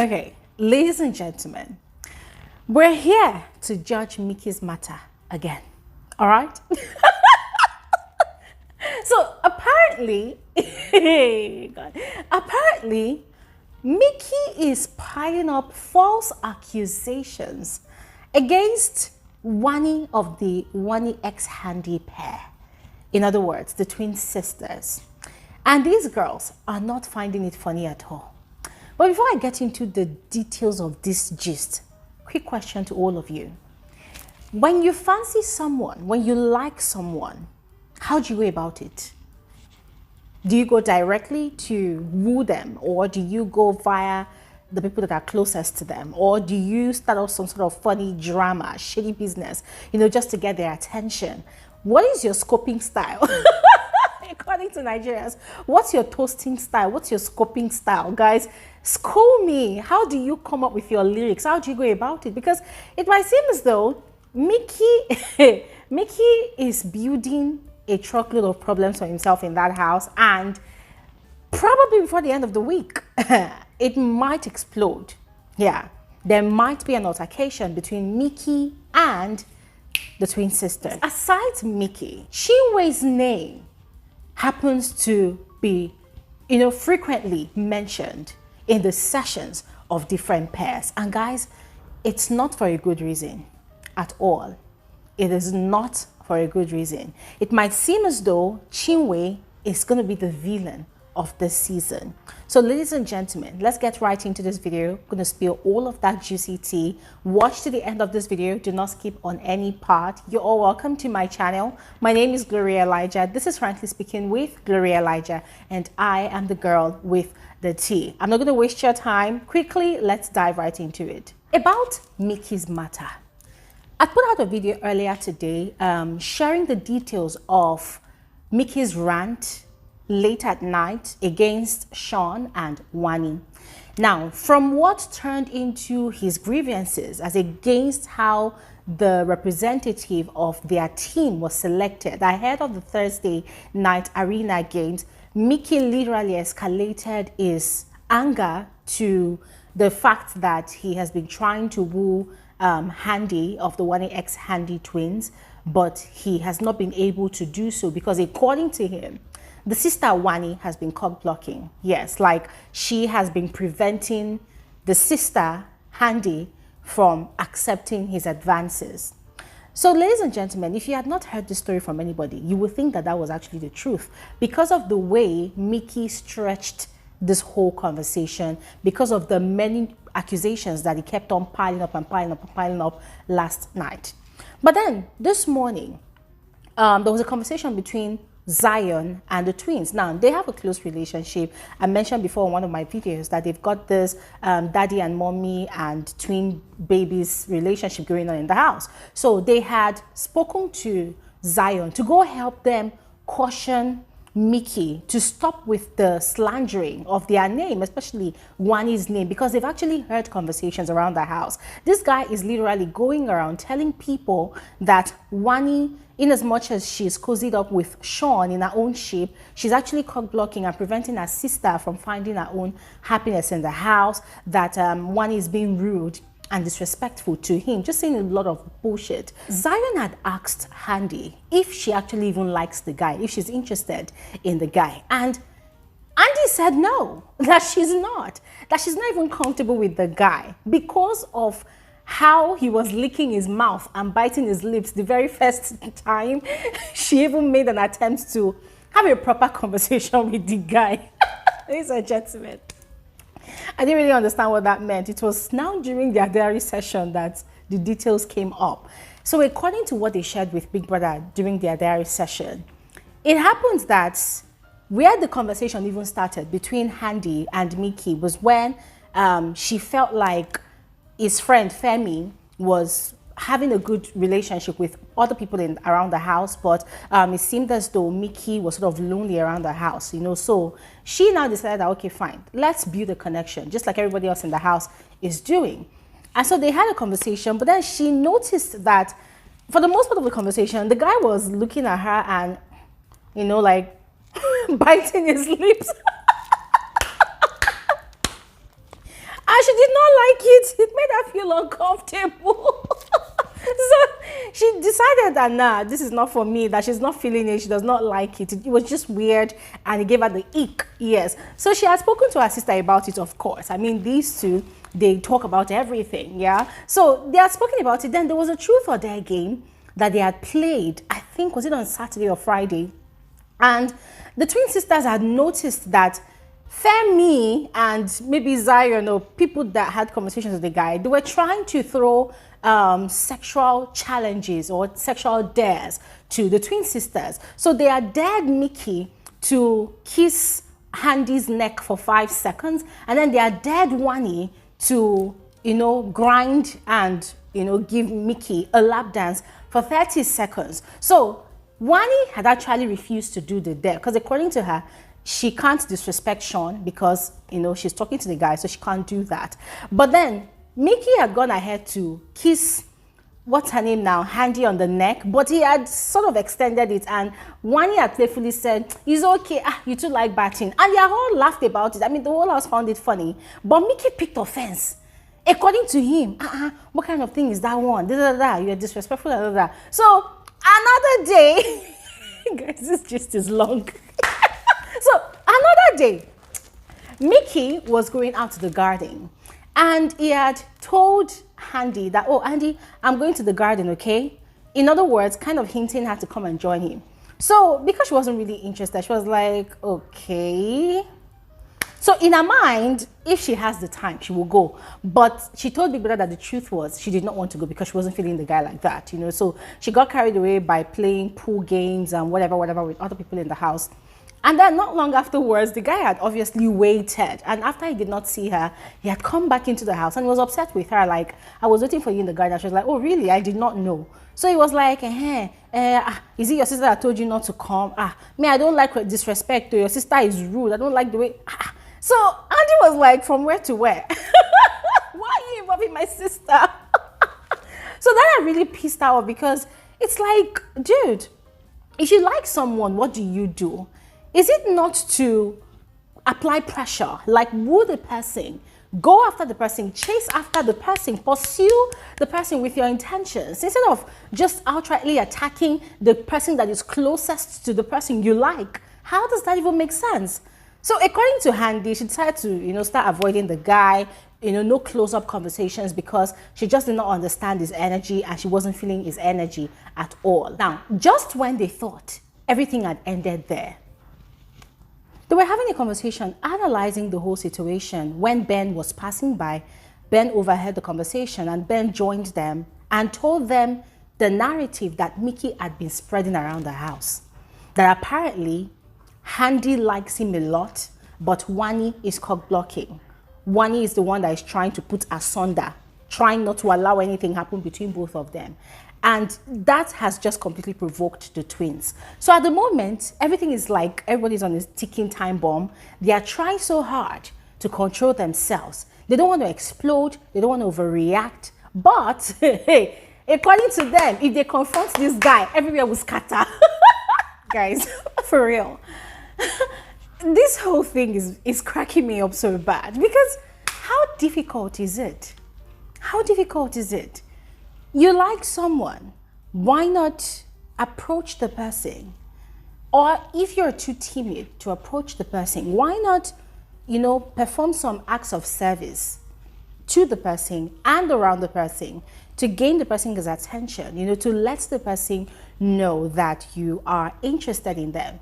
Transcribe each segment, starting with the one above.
Okay, ladies and gentlemen, we're here to judge Mickey's matter again. All right? So apparently, apparently, Mickey is piling up false accusations against one of the Wannixhandi pair. In other words, the twin sisters. And these girls are not finding it funny at all. But before I get into the details of this gist, quick question to all of you. When you fancy someone, when you like someone, how do you go about it? Do you go directly to woo them, or do you go via the people that are closest to them, or do you start off some sort of funny drama, shady business, just to get their attention? What is your scoping style? According to Nigerians, what's your toasting style? What's your scoping style? Guys, school me. How do you come up with your lyrics? How do you go about it? Because it might seem as though Mickey is building a truckload of problems for himself in that house, and probably before the end of the week, it might explode. Yeah, there might be an altercation between Mickey and the twin sisters. Aside Mickey, Chinwe's name happens to be, frequently mentioned in the sessions of different pairs. And guys, it's not for a good reason at all. It is not for a good reason. It might seem as though Chinwe is going to be the villain of this season. So ladies and gentlemen, let's get right into this video. I'm going to spill all of that juicy tea. Watch to the end of this video. Do not skip on any part. You're all welcome to my channel. My name is Gloria Elijah. This is Frankly Speaking with Gloria Elijah, and I am the girl with the tea. I'm not going to waste your time. Quickly, let's dive right into it. About Mickey's matter. I put out a video earlier today sharing the details of Mickey's rant late at night against Sean and Wanni. Now, from what turned into his grievances as against how the representative of their team was selected ahead of the Thursday night arena games, Mickey literally escalated his anger to the fact that he has been trying to woo Handi of the Wannixhandi twins, but he has not been able to do so because, according to him, the sister Wanni has been cock blocking. Yes, like she has been preventing the sister Handi from accepting his advances. So ladies and gentlemen, if you had not heard this story from anybody, you would think that that was actually the truth because of the way Mickey stretched this whole conversation, because of the many accusations that he kept on piling up and piling up and piling up last night. But then this morning, there was a conversation between Zion and the twins. Now, they have a close relationship. I mentioned before in one of my videos that they've got this daddy and mommy and twin babies relationship going on in the house. So they had spoken to Zion to go help them caution Mickey to stop with the slandering of their name, especially Wanni's name, because they've actually heard conversations around the house. This guy is literally going around telling people that Wanni, in as much as she's cozied up with Sean in her own shape, she's actually cock blocking and preventing her sister from finding her own happiness in the house, that Wanni is being rude and disrespectful to him, just saying a lot of bullshit. Zion had asked Handi if she actually even likes the guy, if she's interested in the guy. And Handi said no, that she's not even comfortable with the guy because of how he was licking his mouth and biting his lips the very first time she even made an attempt to have a proper conversation with the guy. Ladies and gentlemen, I didn't really understand what that meant. It was now during their diary session that the details came up. So according to what they shared with Big Brother during their diary session, it happens that where the conversation even started between Handi and Mickey was when she felt like his friend Fairme was having a good relationship with other people around the house, but it seemed as though Mickey was sort of lonely around the house, so she now decided that, okay, fine, let's build a connection, just like everybody else in the house is doing. And so they had a conversation, but then she noticed that for the most part of the conversation, the guy was looking at her and, like biting his lips. And And she did not like it. It made her feel uncomfortable. So she decided that, nah, this is not for me, that she's not feeling it. She does not like it. It was just weird, and it gave her the ick. Yes. So she had spoken to her sister about it, of course. I mean, these two, they talk about everything, yeah? So they had spoken about it. Then there was a truth or dare game that they had played. I think, was it on Saturday or Friday? And the twin sisters had noticed that Fairme and maybe Zion, or people that had conversations with the guy, they were trying to throw sexual challenges or sexual dares to the twin sisters. So they had dared Michky to kiss Handi's neck for 5 seconds, and then they had dared Wanni to, grind and, give Michky a lap dance for 30 seconds. So Wanni had actually refused to do the dare because, according to her, she can't disrespect Sean because, she's talking to the guy, so she can't do that. But then Michky had gone ahead to kiss, what's her name now, Handi on the neck, but he had sort of extended it, and Wanni had playfully said, it's okay, you two like batting. And they all laughed about it. I mean, the whole house found it funny, but Michky picked offense. According to him, what kind of thing is that one? You're disrespectful, So another day, guys, this gist is long. So another day, Michky was going out to the garden, and he had told Handi that, oh, Handi, I'm going to the garden, okay? In other words, kind of hinting her to come and join him. So because she wasn't really interested, she was like, okay. So in her mind, if she has the time, she will go. But she told Big Brother that the truth was she did not want to go because she wasn't feeling the guy like that, So she got carried away by playing pool games and whatever with other people in the house. And then not long afterwards, the guy had obviously waited. And after he did not see her, he had come back into the house and was upset with her. Like, I was waiting for you in the garden. She was like, oh, really? I did not know. So he was like, is it your sister that told you not to come? Me, I don't like disrespect. Your sister is rude. I don't like the way. So Andy was like, from where to where? Why are you involving my sister? So that had really pissed her off because it's like, dude, if you like someone, what do you do? Is it not to apply pressure, like woo the person, go after the person, chase after the person, pursue the person with your intentions, instead of just outrightly attacking the person that is closest to the person you like? How does that even make sense? So according to Handi, she decided to, start avoiding the guy, no close-up conversations because she just did not understand his energy and she wasn't feeling his energy at all. Now, just when they thought everything had ended there, they were having a conversation, analyzing the whole situation. When Ben was passing by, Ben overheard the conversation and Ben joined them and told them the narrative that Michky had been spreading around the house. That apparently, Handi likes him a lot, but Wanni is cock-blocking. Wanni is the one that is trying to put asunder, trying not to allow anything happen between both of them. And that has just completely provoked the twins. So at the moment, everything is like everybody's on this ticking time bomb. They are trying so hard to control themselves. They don't want to explode. They don't want to overreact. But hey, according to them, if they confront this guy, everywhere will scatter. Guys, for real. This whole thing is cracking me up so bad because how difficult is it? How difficult is it? You like someone, why not approach the person? Or if you're too timid to approach the person, why not, perform some acts of service to the person and around the person to gain the person's attention, to let the person know that you are interested in them.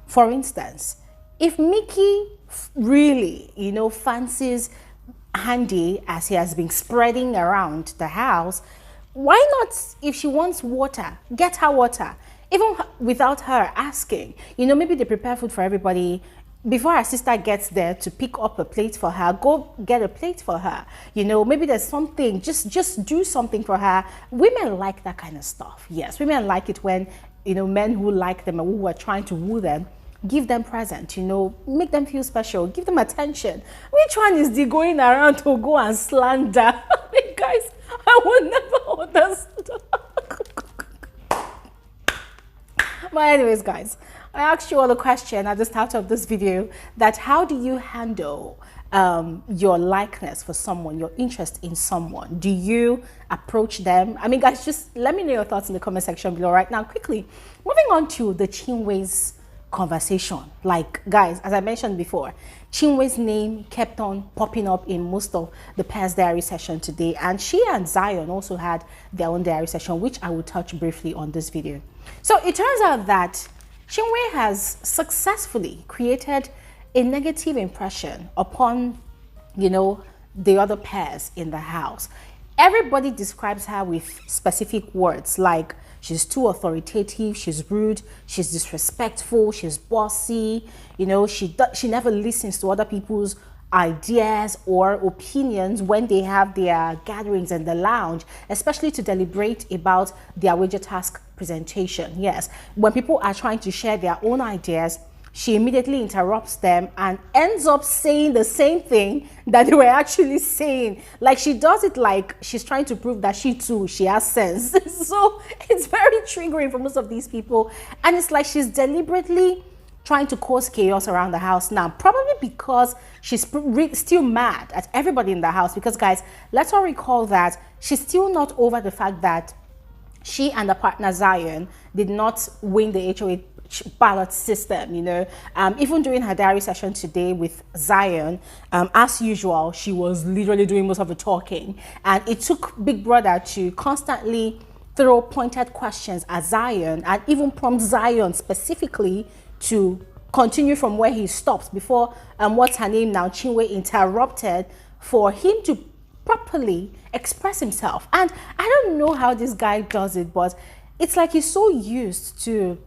For instance, if Michky really, fancies Handi as he has been spreading around the house, why not, if she wants water, get her water, even without her asking? Maybe they prepare food for everybody. Before her sister gets there to pick up a plate for her, go get a plate for her. Maybe there's something, just do something for her. Women like that kind of stuff. Yes, women like it when, men who like them and who are trying to woo them, give them present, make them feel special, give them attention. Which one is the going around to go and slander? Guys, I will never understand. But anyways, guys, I asked you all a question at the start of this video, that how do you handle your likeness for someone, your interest in someone? Do you approach them? I mean, guys, just let me know your thoughts in the comment section below right now. Quickly, moving on to the Chinwe's conversation. Like, guys, as I mentioned before, Chinwe's name kept on popping up in most of the past diary session today, and she and Zion also had their own diary session, which I will touch briefly on this video. So it turns out that Chinwe has successfully created a negative impression upon, you know, the other pairs in the house. Everybody describes her with specific words like she's too authoritative, she's rude, she's disrespectful, she's bossy, you know, she never listens to other people's ideas or opinions when they have their gatherings in the lounge, especially to deliberate about their wager task presentation. Yes, when people are trying to share their own ideas, she immediately interrupts them and ends up saying the same thing that they were actually saying. Like, she does it like she's trying to prove that she has sense. So it's very triggering for most of these people. And it's like she's deliberately trying to cause chaos around the house now, probably because she's still mad at everybody in the house. Because, guys, let's all recall that she's still not over the fact that she and the partner Zion did not win the HOA ballot system. You know, even during her diary session today with Zion, as usual, she was literally doing most of the talking, and it took Big Brother to constantly throw pointed questions at Zion and even prompt Zion specifically to continue from where he stops before what's her name now, Chinwe, interrupted for him to properly express himself. And I don't know how this guy does it, but it's like he's so used to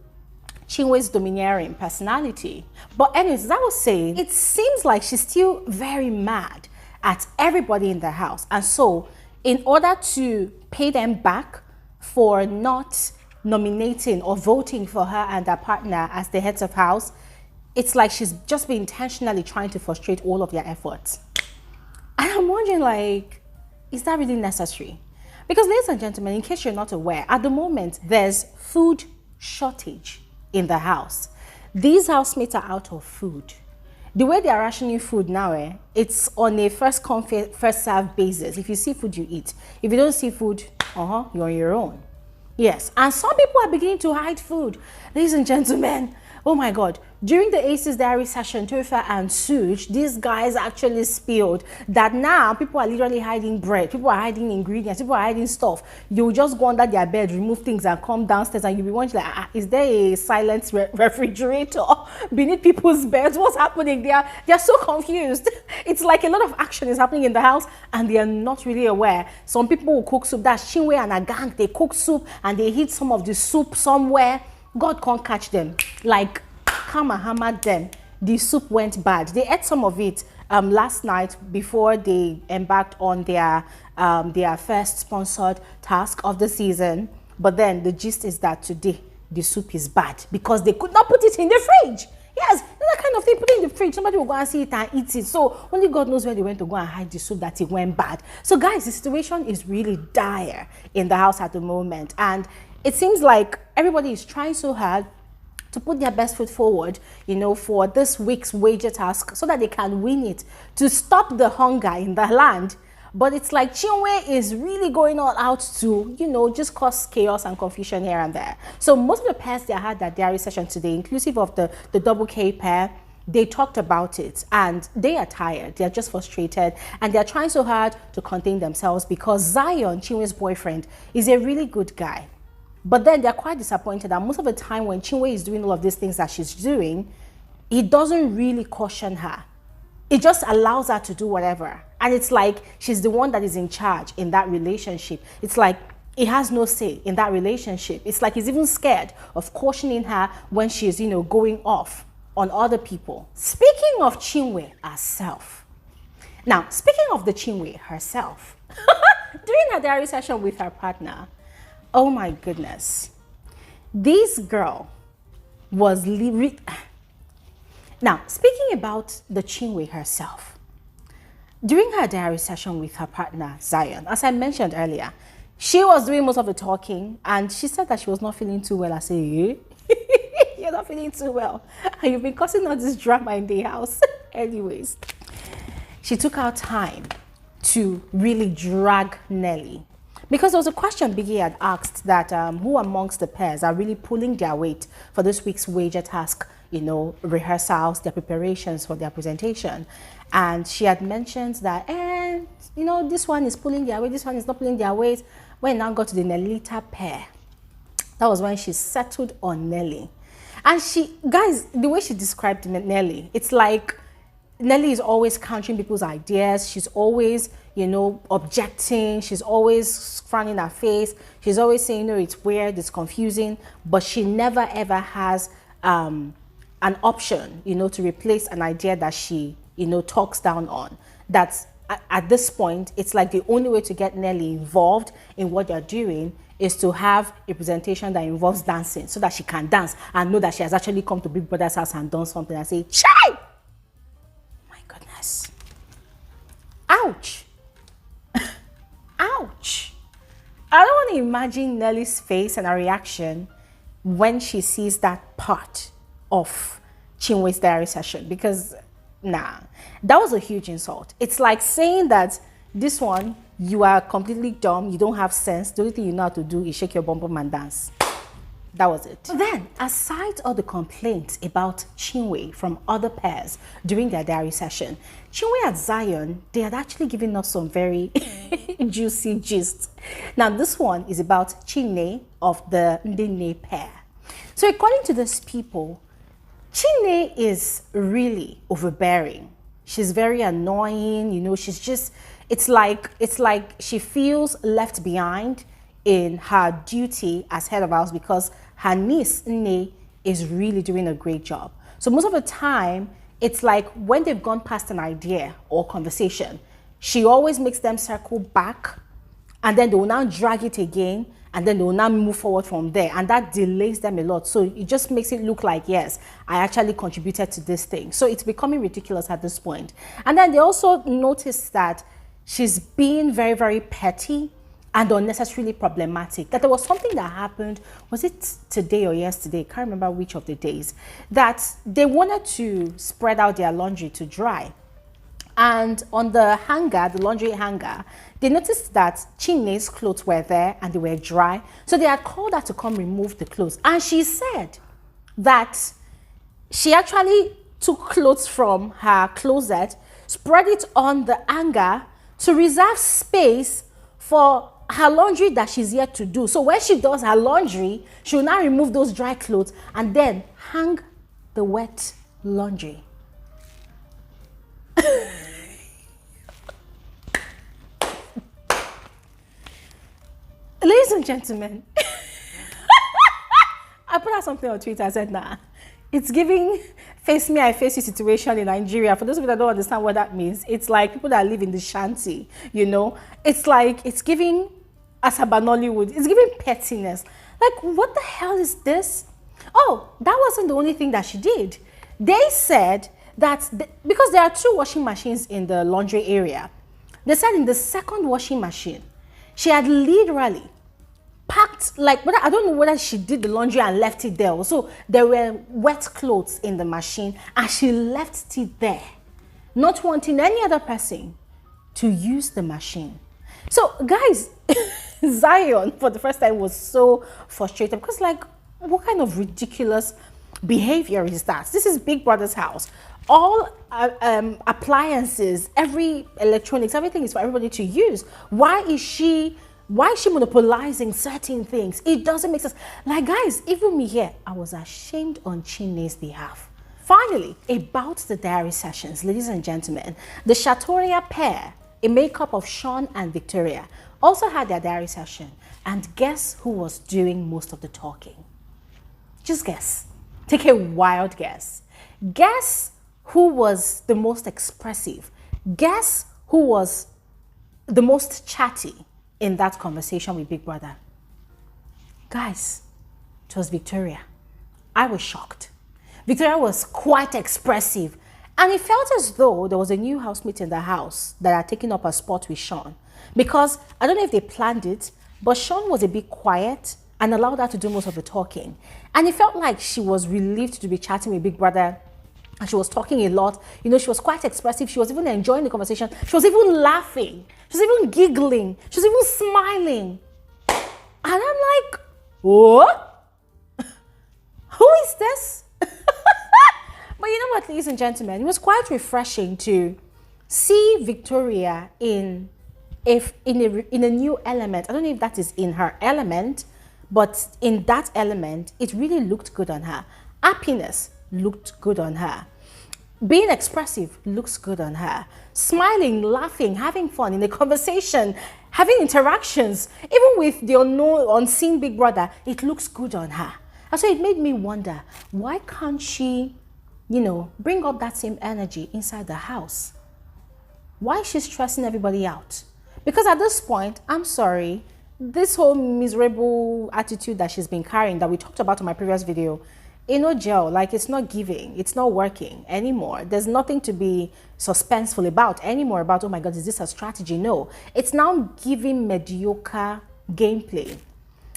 Chinwe's domineering personality. But anyways, as I was saying, it seems like she's still very mad at everybody in the house. And so in order to pay them back for not nominating or voting for her and her partner as the heads of house, it's like she's just been intentionally trying to frustrate all of their efforts. And I'm wondering, like, is that really necessary? Because, ladies and gentlemen, in case you're not aware, at the moment, there's food shortage in the house. These housemates are out of food. The way they are rationing food now, it's on a first come, first serve basis. If you see food, you eat. If you don't see food, you're on your own. Yes, and some people are beginning to hide food. Ladies and gentlemen, oh my God, during the Aces Diary session, Tarifa and Suj, these guys actually spilled that now people are literally hiding bread, people are hiding ingredients, people are hiding stuff. You just go under their bed, remove things and come downstairs, and you'll be wondering, like, is there a silent refrigerator beneath people's beds? What's happening? They're so confused. It's like a lot of action is happening in the house and they are not really aware. Some people will cook soup. That's Chinwe and a gang. They cook soup and they hid some of the soup somewhere. God can't catch them. Like, hammer hammered them. The soup went bad. They ate some of it last night before they embarked on their first sponsored task of the season. But then the gist is that today the soup is bad because they could not put it in the fridge. Yes, that kind of thing, put it in the fridge. Somebody will go and see it and eat it. So only God knows where they went to go and hide the soup that it went bad. So, guys, the situation is really dire in the house at the moment. And it seems like everybody is trying so hard to put their best foot forward, you know, for this week's wager task so that they can win it, to stop the hunger in the land. But it's like Chinwe is really going all out to, you know, just cause chaos and confusion here and there. So most of the pairs that had that diary session today, inclusive of the double K pair, they talked about it and they are tired. They're just frustrated and they're trying so hard to contain themselves because Zion, Chinwe's boyfriend, is a really good guy. But then they're quite disappointed that most of the time when Chinwe is doing all of these things that she's doing, he doesn't really caution her. It just allows her to do whatever. And it's like she's the one that is in charge in that relationship. It's like he has no say in that relationship. It's like he's even scared of cautioning her when she's, you know, going off on other people. Speaking of Chinwe herself. Now, speaking of the Chinwe herself, during her diary session with her partner, oh my goodness, this girl was now, speaking about the Chinwe herself, during her diary session with her partner, Zion, as I mentioned earlier, she was doing most of the talking and she said that she was not feeling too well. I say, eh? you're not feeling too well. And you've been causing all this drama in the house. Anyways, she took out time to really drag Nelly. Because there was a question Biggie had asked that who amongst the pairs are really pulling their weight for this week's wager task, you know, rehearsals, their preparations for their presentation. And she had mentioned that, you know, this one is pulling their weight, this one is not pulling their weight. When now got to the Nelita pair, that was when she settled on Nelly. And she, guys, the way she described Nelly, it's like Nelly is always countering people's ideas. She's always, you know, objecting. She's always frowning her face. She's always saying, no, it's weird, it's confusing. But she never ever has an option, you know, to replace an idea that she, you know, talks down on. That's at this point, it's like the only way to get Nelly involved in what they're doing is to have a presentation that involves dancing so that she can dance and know that she has actually come to Big Brother's house and done something and say, Chai! My goodness. Ouch. Ouch. I don't want to imagine Nelly's face and her reaction when she sees that part of Chinwe's diary session, because nah, that was a huge insult. It's like saying that this one, you are completely dumb, you don't have sense, the only thing you know how to do is shake your bum bum and dance. That was it. Then, aside all the complaints about Chinwe from other pairs during their diary session, Chinwe and Zion, they had actually given us some very juicy gist. Now, this one is about Chinne of the Ndi Nne pair. So, according to these people, Chinne is really overbearing. She's very annoying, you know, she's just, it's like she feels left behind in her duty as head of house because her niece, Nne, is really doing a great job. So most of the time, it's like when they've gone past an idea or conversation, she always makes them circle back and then they will now drag it again and then they will now move forward from there. And that delays them a lot. So it just makes it look like, yes, I actually contributed to this thing. So it's becoming ridiculous at this point. And then they also noticed that she's being very, very petty and unnecessarily problematic. That there was something that happened, was it today or yesterday? I can't remember which of the days, that they wanted to spread out their laundry to dry. And on the hanger, the laundry hanger, they noticed that Chinne's clothes were there and they were dry. So they had called her to come remove the clothes. And she said that she actually took clothes from her closet, spread it on the hanger to reserve space for her laundry that she's yet to do. So when she does her laundry, she will now remove those dry clothes and then hang the wet laundry. Ladies and gentlemen, I put out something on Twitter. I said, nah, it's giving face me, I face you situation in Nigeria. For those of you that don't understand what that means, it's like people that live in the shanty, you know? It's like, it's giving Asaba Nollywood, it's giving pettiness. Like, what the hell is this? Oh, that wasn't the only thing that she did. They said that, because there are 2 washing machines in the laundry area, they said in the second washing machine, she had literally packed, like, but I don't know whether she did the laundry and left it there. Also, there were wet clothes in the machine and she left it there, not wanting any other person to use the machine. So, guys, Zion, for the first time, was so frustrated because, like, what kind of ridiculous behavior is that? This is Big Brother's house. All appliances, every electronics, everything is for everybody to use. Why is she monopolizing certain things? It doesn't make sense. Like, guys, even me here, I was ashamed on Chinne's behalf. Finally, about the diary sessions, ladies and gentlemen, the Shatoria pair, a makeup of Sean and Victoria, also had their diary session. And guess who was doing most of the talking? Just guess. Take a wild guess. Guess who was the most expressive? Guess who was the most chatty in that conversation with Big Brother? Guys, it was Victoria. I was shocked. Victoria was quite expressive. And it felt as though there was a new housemate in the house that had taken up a spot with Sean. Because I don't know if they planned it, but Sean was a bit quiet and allowed her to do most of the talking. And it felt like she was relieved to be chatting with Big Brother. And she was talking a lot. You know, she was quite expressive. She was even enjoying the conversation. She was even laughing. She was even giggling. She was even smiling. And I'm like, what? Who is this? But you know what, ladies and gentlemen, it was quite refreshing to see Victoria in a new element. I don't know if that is in her element, but in that element, it really looked good on her. Happiness looked good on her. Being expressive looks good on her. Smiling, laughing, having fun in a conversation, having interactions, even with the unseen Big Brother, it looks good on her. And so it made me wonder, why can't she, you know, bring up that same energy inside the house? Why is she stressing everybody out? Because at this point, I'm sorry, this whole miserable attitude that she's been carrying that we talked about in my previous video, no gel, like it's not giving, it's not working anymore. There's nothing to be suspenseful about anymore about, oh my God, is this a strategy? No, it's now giving mediocre gameplay.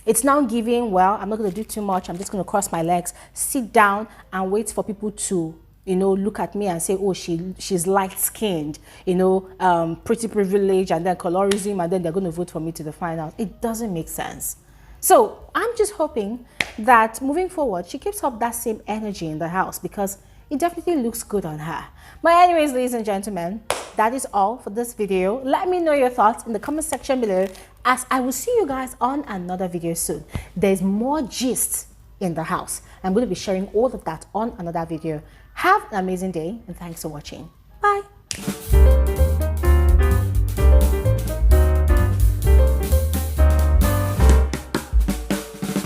It's now giving, well, I'm not going to do too much. I'm just going to cross my legs, sit down and wait for people to, you know, look at me and say, oh, she's light-skinned, you know, pretty privilege, and then colorism, and then they're going to vote for me to the finals. It doesn't make sense. So I'm just hoping that moving forward, she keeps up that same energy in the house, because it definitely looks good on her. But anyways, ladies and gentlemen, that is all for this video. Let me know your thoughts in the comment section below, as I will see you guys on another video soon. There's more gist in the house. I'm going to be sharing all of that on another video. Have an amazing day, and thanks for watching.